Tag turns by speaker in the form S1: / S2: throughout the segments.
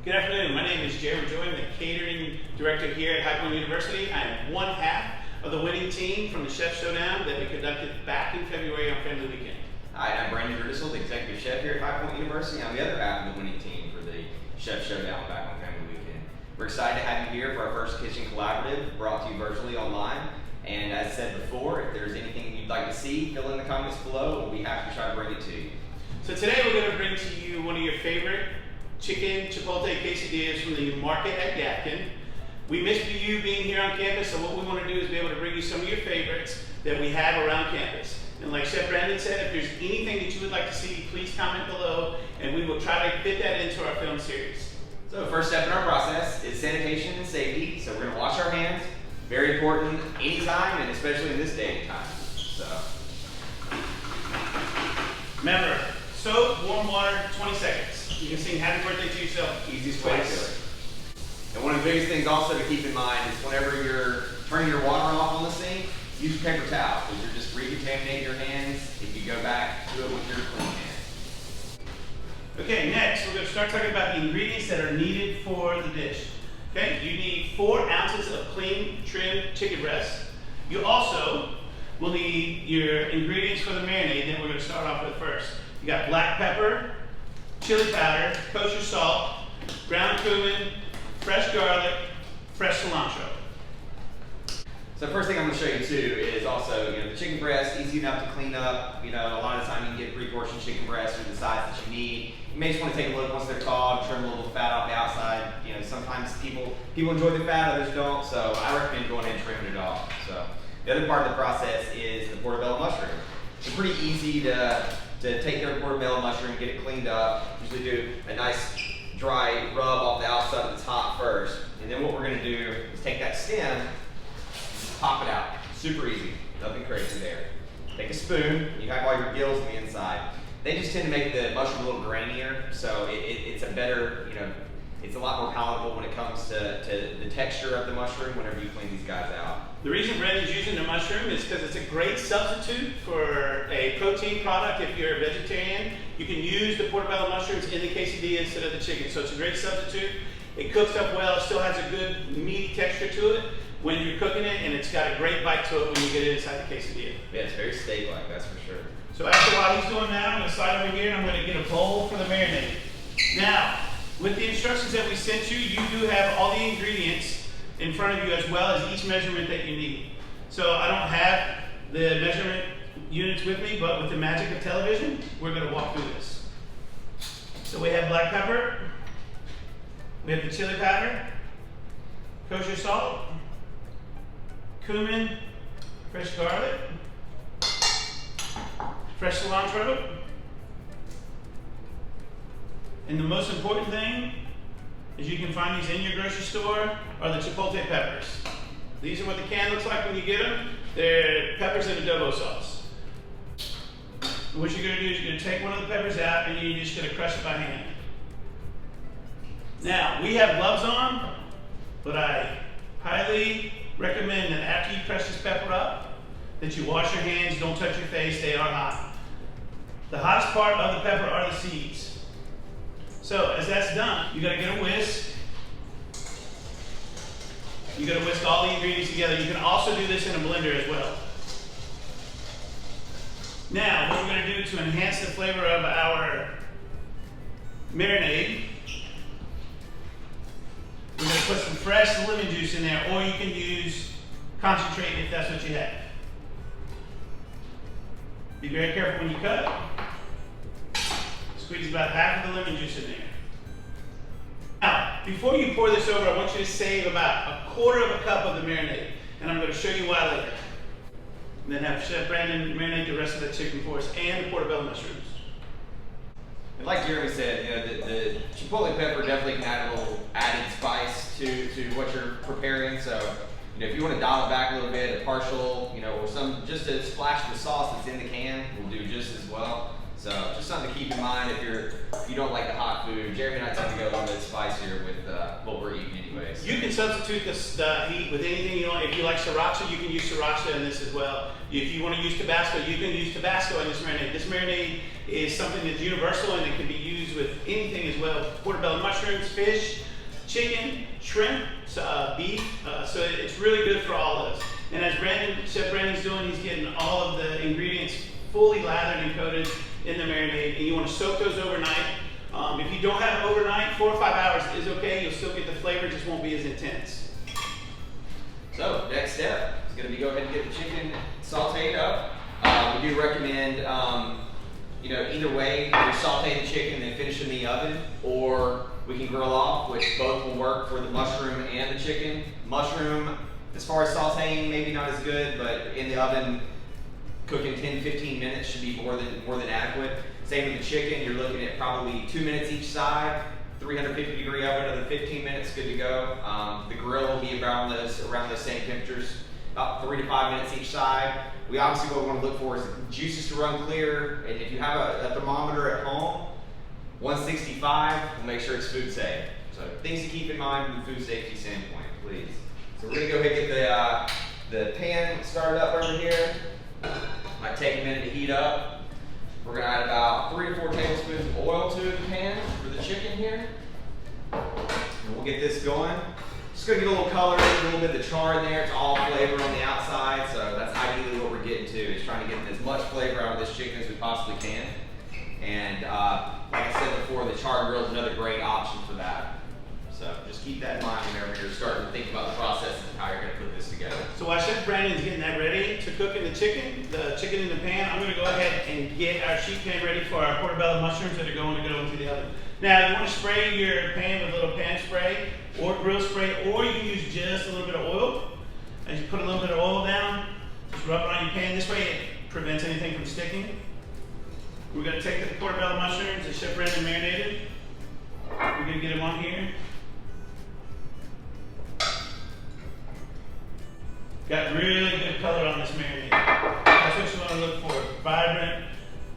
S1: Good afternoon. My name is Jared Joy. I'm the catering director here at HPU University. I am one half of the winning team from the Chef Showdown that we conducted back in February on Family Weekend.
S2: Hi, I'm Brandon Rudisell, the executive chef here at HPU University. I'm the other half of the winning team for the Chef Showdown back on Family Weekend. We're excited to have you here for our first kitchen collaborative brought to you virtually online. And as said before, if there's anything you'd like to see, fill in the comments below. We'll be happy to try to bring it to you.
S1: So today we're going to bring to you one of your favorite chicken chipotle quesadillas from the market at Gatkin. We missed you being here on campus, so what we want to do is be able to bring you some of your favorites that we have around campus. And like Chef Brandon said, if there's anything that you would like to see, please comment below, and we will try to fit that into our film series.
S2: So the first step in our process is sanitation and safety. So we're going to wash our hands. Very important anytime, and especially in this day and time. So
S1: remember, soap, warm water, 20 seconds. You can sing happy birthday to yourself.
S2: Easiest way to do it. And one of the biggest things also to keep in mind is whenever you're turning your water off on the sink, use a paper towel, because you're just recontaminating your hands if you go back to it with your clean hands.
S1: Okay, next we're going to start talking about the ingredients that are needed for the dish. Okay, you need 4 ounces of clean trimmed chicken breast. You also will need your ingredients for the marinade that we're going to start off with first. You got black pepper, chili powder, kosher salt, ground cumin, fresh garlic, fresh cilantro.
S2: So first thing I'm going to show you too is also, the chicken breast, easy enough to clean up. A lot of the time you can get pre-portioned chicken breast or the size that you need. You may just want to take a look once they're thawed, trim a little fat off the outside. Sometimes people enjoy the fat, others don't. So I recommend going ahead and trimming it off. So the other part of the process is the portobello mushroom. It's pretty easy to take your portobello mushroom, get it cleaned up. Usually do a nice dry rub off the outside of the top first. And then what we're going to do is take that stem, pop it out. Super easy, nothing crazy there. Take a spoon, you have all your gills on the inside. They just tend to make the mushroom a little grainier, so it's a better, it's a lot more palatable when it comes to the texture of the mushroom whenever you clean these guys out.
S1: The reason Brandon's using the mushroom is because it's a great substitute for a protein product. If you're a vegetarian, you can use the portobello mushrooms in the quesadilla instead of the chicken. So it's a great substitute. It cooks up well. It still has a good meaty texture to it when you're cooking it, and it's got a great bite to it when you get it inside the quesadilla.
S2: Yeah, it's very steak-like, that's for sure.
S1: So while he's doing that, I'm going to slide over here and I'm going to get a bowl for the marinade. Now, with the instructions that we sent you, you do have all the ingredients in front of you as well as each measurement that you need. So I don't have the measurement units with me, but with the magic of television, we're going to walk through this. So we have black pepper, we have the chili powder, kosher salt, cumin, fresh garlic, fresh cilantro, and the most important thing is you can find these in your grocery store are the chipotle peppers. These are what the can looks like when you get them. They're peppers in adobo sauce. And what you're going to do is you're going to take one of the peppers out and you're just going to crush it by hand. Now, we have gloves on, but I highly recommend that after you crush this pepper up, that you wash your hands, don't touch your face, they are hot. The hottest part of the pepper are the seeds. So as that's done, you gotta get a whisk. You gotta whisk all the ingredients together. You can also do this in a blender as well. Now, what we're gonna do to enhance the flavor of our marinade, we're gonna put some fresh lemon juice in there, or you can use concentrate if that's what you have. Be very careful when you cut. Squeeze about half of the lemon juice in there. Now, before you pour this over, I want you to save about 1/4 of a cup of the marinade, and I'm going to show you why later. And then have Chef Brandon marinate the rest of the chicken for us and the portobello mushrooms.
S2: And like Jeremy said, the chipotle pepper definitely can add a little added spice to what you're preparing. So, if you want to dial it back a little bit, a partial, or just a splash of the sauce that's in the can will do just as well. So just something to keep in mind if you don't like the hot food. Jeremy and I tend to go a little bit spicier with what we're eating anyways.
S1: You can substitute the heat with anything you want. If you like sriracha, you can use sriracha in this as well. If you want to use Tabasco, you can use Tabasco in this marinade. This marinade is something that's universal and it can be used with anything as well. Portobello mushrooms, fish, chicken, shrimp, beef. So it's really good for all of us. And as Chef Brandon's doing, he's getting all of the ingredients fully lathered and coated in the marinade, and you want to soak those overnight. If you don't have it overnight, 4 or 5 hours is okay. You'll still get the flavor, just won't be as intense.
S2: So next step is going to be go ahead and get the chicken sauteed up. We do recommend, either way, we saute the chicken and then finish in the oven, or we can grill off, which both will work for the mushroom and the chicken. Mushroom, as far as sauteing, maybe not as good, but in the oven, cooking 10-15 minutes should be more than adequate. Same with the chicken, you're looking at probably 2 minutes each side, 350 degree oven, another 15 minutes, good to go. The grill will be around those same temperatures, about 3 to 5 minutes each side. We obviously what we want to look for is juices to run clear, and if you have a thermometer at home, 165, we'll make sure it's food safe. So things to keep in mind from a food safety standpoint, please. So we're gonna go ahead and get the pan started up over here. Might take a minute to heat up. We're gonna add about 3 to 4 tablespoons of oil to the pan for the chicken here. And we'll get this going. Just gonna get a little color, a little bit of the char in there. It's all flavor on the outside, so that's ideally what we're getting to, is trying to get as much flavor out of this chicken as we possibly can. And like I said before, the char grill is another great option for that. So just keep that in mind whenever you're starting to think about the process and how you're going to put this together.
S1: So while Chef Brandon's getting that ready to cook in the chicken in the pan, I'm going to go ahead and get our sheet pan ready for our portobello mushrooms that are going to go into the oven. Now you want to spray your pan with a little pan spray or grill spray, or you can use just a little bit of oil. As you put a little bit of oil down, just rub it on your pan. This way it prevents anything from sticking. We're going to take the portobello mushrooms that Chef Brandon marinated. We're going to get them on here. Got really good color on this marinade. That's what you want to look for. Vibrant,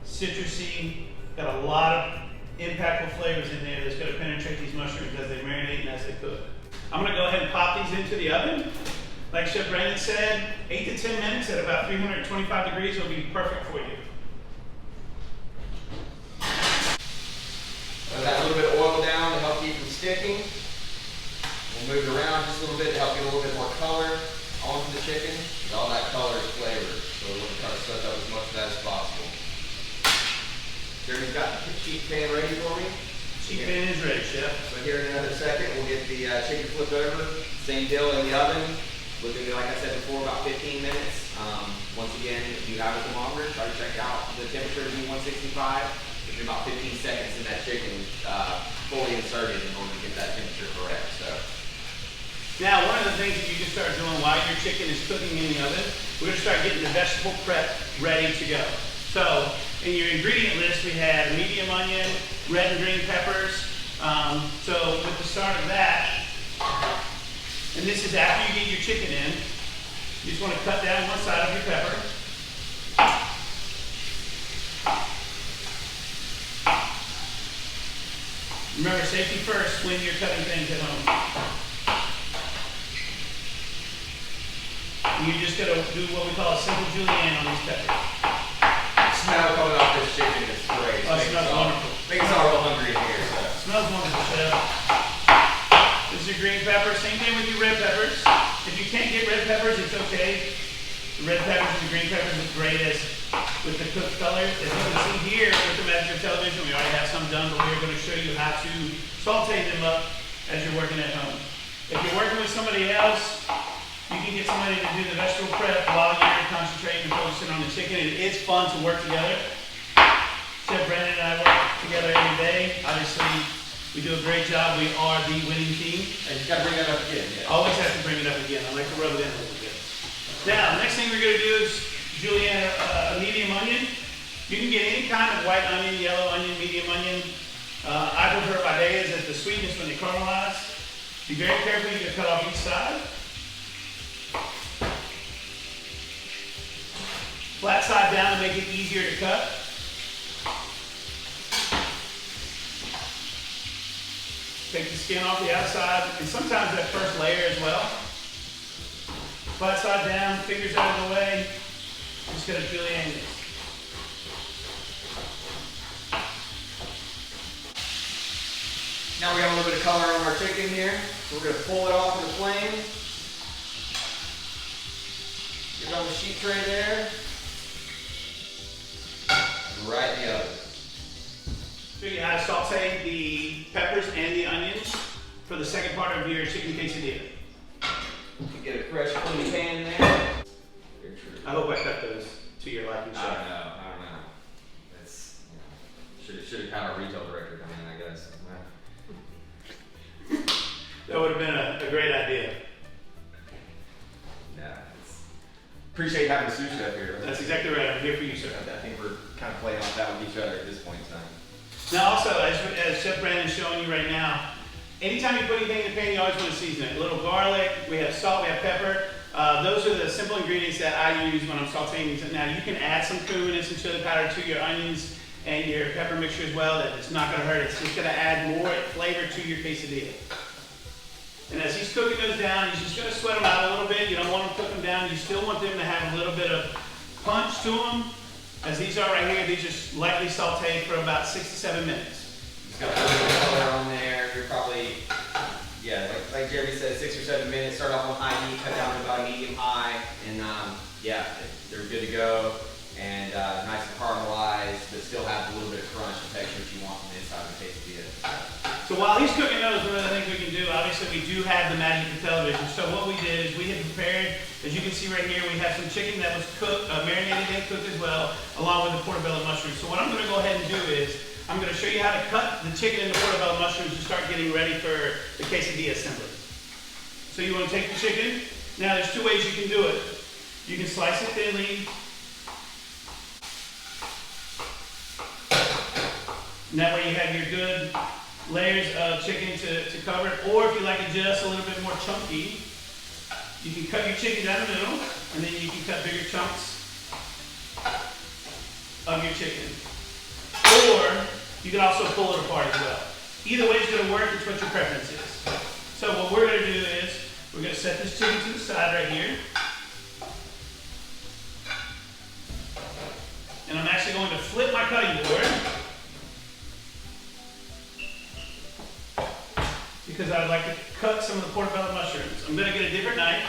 S1: citrusy, got a lot of impactful flavors in there that's going to penetrate these mushrooms as they marinate and as they cook. I'm going to go ahead and pop these into the oven. Like Chef Brandon said, 8 to 10 minutes at about 325 degrees will be perfect for you.
S2: Let that little bit of oil down to help keep from sticking. We'll move it around just a little bit to help get a little bit more color onto the chicken. And all that color is flavor, so we're going to try to soak up as much of that as possible. Jeremy's got the sheet pan ready for me.
S1: Sheet pan is ready, Chef.
S2: So here in another second, we'll get the chicken flipped over. Same deal in the oven. Looking at, like I said before, about 15 minutes. Once again, if you have a thermometer, try to check out the temperature to be 165. It'll be about 15 seconds in that chicken fully inserted in order to get that temperature correct. So.
S1: Now, one of the things that you can start doing while your chicken is cooking in the oven, we're going to start getting the vegetable prep ready to go. So, in your ingredient list, we have medium onion, red and green peppers. So, with the start of that, and this is after you get your chicken in, you just want to cut down one side of your pepper. Remember, safety first when you're cutting things at home. You're just going to do what we call a simple julienne on these peppers.
S2: The smell coming off this chicken is great.
S1: Oh, it smells wonderful.
S2: Makes us all real hungry in here. So.
S1: Smells wonderful, Chef. This is your green pepper. Same thing with your red peppers. If you can't get red peppers, it's okay. The red peppers and the green peppers look great as with the cooked color. As you can see here with the Master Television, we already have some done, but we're going to show you how to saute them up as you're working at home. If you're working with somebody else, you can get somebody to do the vegetable prep while you're concentrating and focusing on the chicken. It is fun to work together. Chef Brandon and I work together every day. Obviously, we do a great job. We are the winning team.
S2: And you got to bring that up again. Yeah.
S1: Always have to bring it up again. I like to rub it in a little bit. Now, the next thing we're going to do is julienne a medium onion. You can get any kind of white onion, yellow onion, medium onion. I prefer Badeas as the sweetness when they caramelize. Be very careful. You can cut off each side. Flat side down to make it easier to cut. Take the skin off the outside, and sometimes that first layer as well. Flat side down, fingers out of the way. Just gonna julienne this.
S2: Now we got a little bit of color on our chicken here. So we're gonna pull it off of the flame. Get it on the sheet tray there. Right in the oven.
S1: Show you how to saute the peppers and the onions for the second part of your chicken quesadilla.
S2: You get a fresh clean pan there. Very true.
S1: I hope I cut those to your liking.
S2: I don't know. That's, should have had our retail director come in, I guess.
S1: That would have been a great idea.
S2: Yeah. Appreciate having a sous chef here.
S1: That's exactly right. I'm here for you, sir.
S2: I think we're kind of playing off that with each other at this point in time.
S1: Now also, as Chef Brandon's showing you right now, anytime you put anything in the pan, you always want to season it. A little garlic, we have salt, we have pepper. Those are the simple ingredients that I use when I'm sauteing. Now you can add some cumin and some chili powder to your onions and your pepper mixture as well. That it's not going to hurt. It's just going to add more flavor to your quesadilla. And as he's cooking those down, he's just going to sweat them out a little bit. You don't want to cook them down. You still want them to have a little bit of punch to them. As these are right here, these just lightly sauteed for about 6 to 7 minutes.
S2: Just got a little bit of color on there. You're probably, yeah, like Jeremy said, 6 or 7 minutes. Start off on high heat, cut down to about a medium high, and yeah, they're good to go. And nice and caramelized, but still have a little bit of crunch and texture that you want on the inside of the quesadilla.
S1: So while he's cooking those, one of the things we can do, obviously we do have the magic of television. So what we did is we had prepared, as you can see right here, we have some chicken that was cooked, marinated and cooked as well, along with the portobello mushrooms. So what I'm going to go ahead and do is, I'm going to show you how to cut the chicken and the portobello mushrooms to start getting ready for the quesadilla assembly. So you want to take the chicken. Now there's 2 ways you can do it. You can slice it thinly. And that way you have your good layers of chicken to cover it. Or if you like it just a little bit more chunky, you can cut your chicken down the middle, and then you can cut bigger chunks of your chicken. Or you can also pull it apart as well. Either way is going to work. It's what your preference is. So what we're going to do is we're going to set this chicken to the side right here. And I'm actually going to flip my cutting board, because I would like to cut some of the portobello mushrooms. I'm going to get a different knife.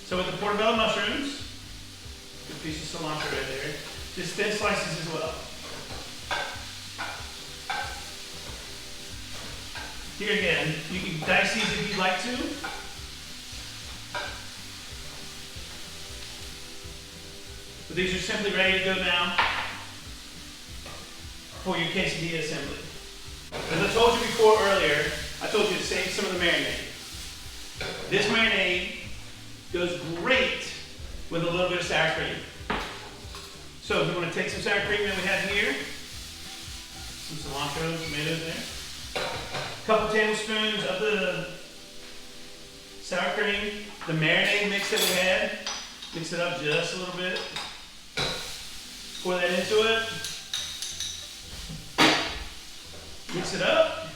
S1: So with the portobello mushrooms, good piece of cilantro right there, just thin slices as well. Here again, you can dice these if you'd like to. But these are simply ready to go now for your quesadilla assembly. As I told you before earlier, I told you to save some of the marinade. This marinade goes great with a little bit of sour cream. So if you want to take some sour cream that we have here, some cilantro, tomatoes there, a couple tablespoons of the sour cream, the marinade mix that we had, mix it up just a little bit, pour that into it. Mix it up.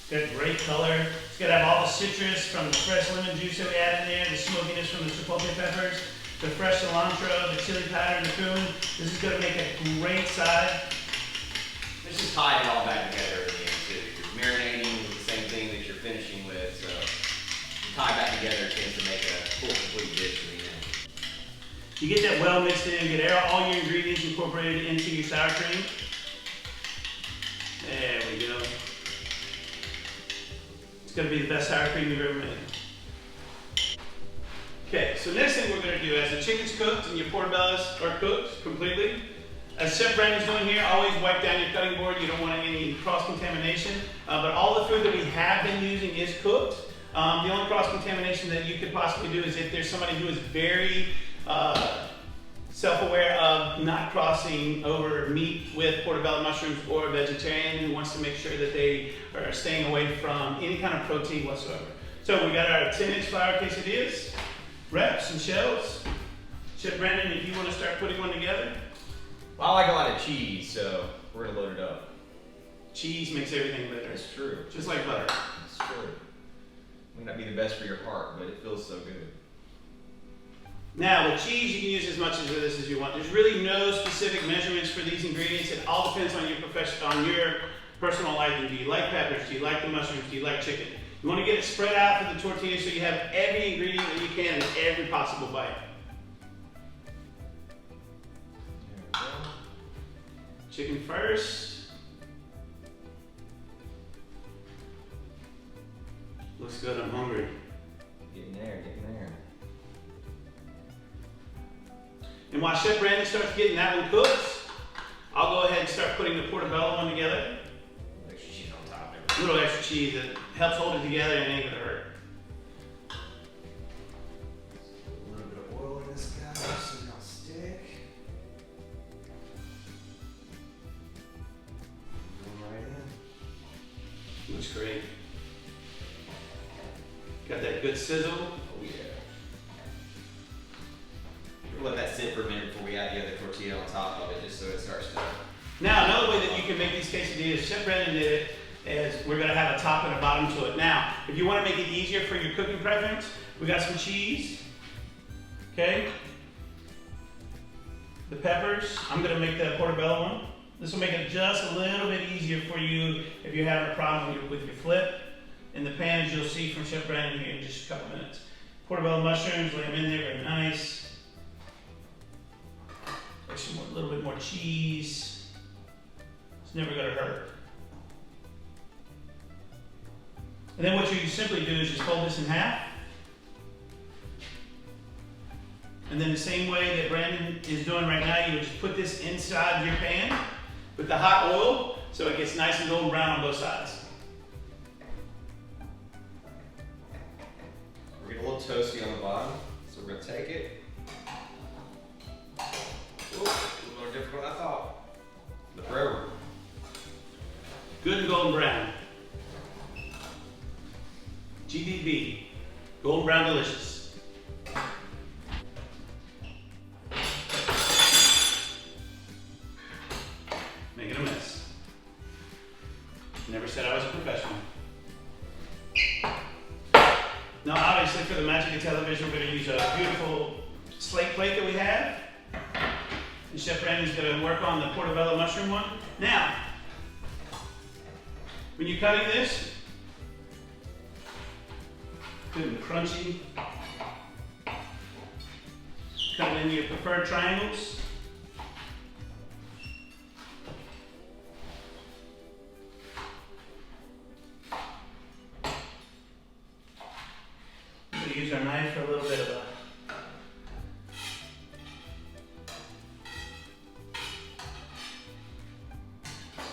S1: Got great color. It's going to have all the citrus from the fresh lemon juice that we added in there, the smokiness from the chipotle peppers, the fresh cilantro, the chili powder, and the cumin. This is going to make a great side.
S2: Let's just tie it all back together at the end too. You're marinating with the same thing that you're finishing with, so tie back together tends to make a full, complete dish for the end.
S1: You get that well mixed in, get all your ingredients incorporated into your sour cream. There we go. It's going to be the best sour cream you've ever made. Okay, so next thing we're going to do, as the chicken's cooked and your portobellos are cooked completely, as Chef Brandon's doing here, always wipe down your cutting board. You don't want any cross-contamination. But all the food that we have been using is cooked. The only cross-contamination that you could possibly do is if there's somebody who is very self-aware of not crossing over meat with portobello mushrooms, or a vegetarian who wants to make sure that they are staying away from any kind of protein whatsoever. So we got our 10-inch flour quesadillas, wraps and shells. Chef Brandon, if you want to start putting one together.
S2: Well, I like a lot of cheese, so we're gonna load it up.
S1: Cheese makes everything better.
S2: It's true.
S1: Just like butter.
S2: It's true. May not be the best for your heart, but it feels so good.
S1: Now, with cheese, you can use as much of this as you want. There's really no specific measurements for these ingredients. It all depends on your personal liking. Do you like peppers? Do you like the mushrooms? Do you like chicken? You want to get it spread out for the tortilla so you have every ingredient that you can in every possible bite.
S2: There we go.
S1: Chicken first. Looks good, I'm hungry.
S2: Getting there, getting there.
S1: And while Chef Brandon starts getting that one cooked, I'll go ahead and start putting the portobello one together.
S2: Extra cheese on top.
S1: A little extra cheese that helps hold it together and ain't gonna hurt.
S2: A little bit of oil in this guy so it don't stick. Going right in.
S1: Looks great. Got that good sizzle.
S2: Oh yeah. We'll let that sit for a minute before we add the other tortilla on top of it, just so it starts to.
S1: Now, another way that you can make these quesadillas, Chef Brandon did it, is we're gonna have a top and a bottom to it. Now, if you wanna make it easier for your cooking preference, we got some cheese, okay? The peppers, I'm gonna make the portobello one. This will make it just a little bit easier for you if you're having a problem with your flip. In the pan, as you'll see from Chef Brandon here in just a couple minutes. Portobello mushrooms, lay them in there, very nice. A little bit more cheese. It's never gonna hurt. And then what you simply do is just fold this in half. And then the same way that Brandon is doing right now, you would just put this inside your pan with the hot oil so it gets nice and golden brown on both sides.
S2: We're getting a little toasty on the bottom, so we're gonna take it. Ooh, a little more difficult than I thought. The forever.
S1: Good and golden brown. GDB. Golden brown delicious. Making a mess. Never said I was a professional. Now obviously for the magic of television, we're going to use a beautiful slate plate that we have. And Chef Brandon's going to work on the portobello mushroom one. Now, when you're cutting this, good and crunchy. Cut it into your preferred triangles. We'll use our knife for a little bit of a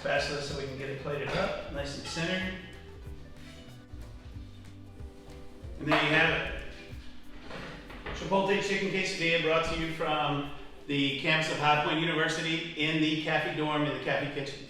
S1: spatula so we can get it plated up, nice and centered. And there you have it. Chipotle chicken quesadilla brought to you from the campus of High Point University in the Cafe Dorm in the Cafe Kitchen.